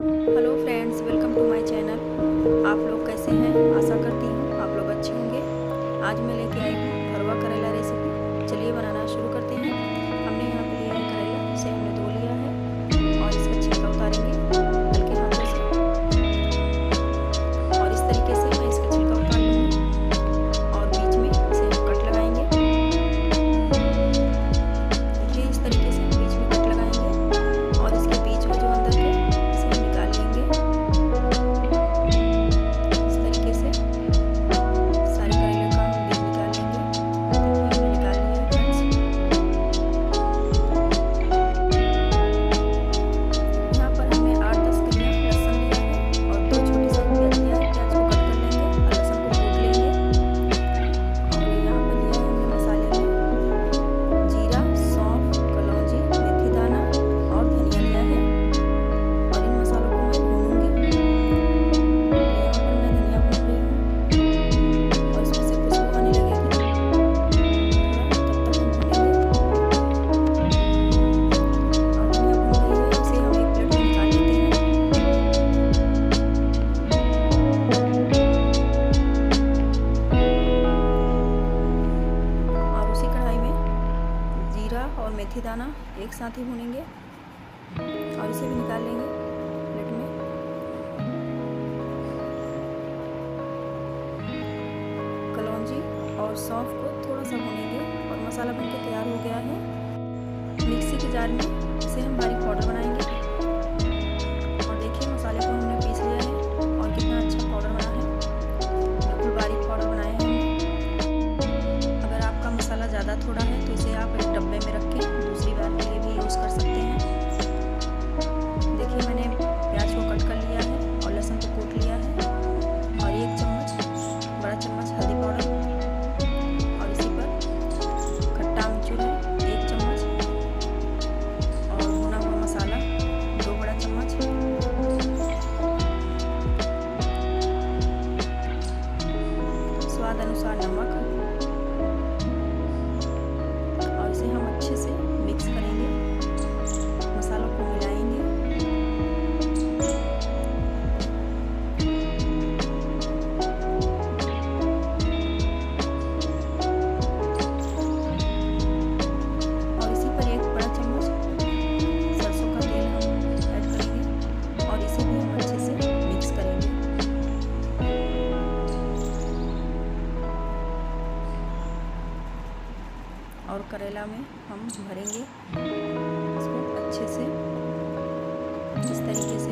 Hello friends, welcome to my channel. आप लोग कैसे हैं? आशा करती हूँ आप लोग अच्छे होंगे। आज मैं लेके आई हूँ भरवा करेला रेसिपी। चलिए बनाना शुरू करते हैं। हमने यहाँ पे लिया है करेला, इसे हमने धो लिया है और इसका छिलका उतारेंगे हल्के हाथों से। और इस तरीके से मैं इसका छिलका उतार लूँगी और बीच में इसे हम कट लगाएंगे। देखिए, इस तरीके से हम बीच में कट लगाएंगे और इसके बीच में जो अंदर के और मेथी दाना एक साथ ही भूनेंगे और इसे भी निकाल लेंगे प्लेट में। कलौंजी और सौंफ को थोड़ा सा भूनेंगे और मसाला बनके तैयार हो गया है। मिक्सी के जार में इसे हम बारीक पाउडर बनाएंगे और देखिए मसाले को हमने पीस लिया है और कितना अच्छा पाउडर बना है। बिल्कुल बारीक पाउडर बनाया है हमने। अगर आपका मसाला ज़्यादा थोड़ा है तो इसे आप एक डब्बे में रख के दूसरी बार के लिए भी यूज़ कर सकते हैं। देखिए, मैंने प्याज को कट कर लिया है और लहसुन को कूट लिया है और 1 चम्मच, बड़ा चम्मच हल्दी पाउडर और इसी पर खट्टा आमचूर है 1 चम्मच और भुना हुआ मसाला 2 बड़ा चम्मच, स्वाद अनुसार नमक और इसे हम अच्छे से मिक्स करेंगे, मसालों को मिलाएंगे। और इसी पर 1 बड़ा चम्मच सरसों का तेल हम ऐड करेंगे और इसे भी हम अच्छे से मिक्स करेंगे। और करेला में हम भरेंगे इसको अच्छे से इस तरीके से।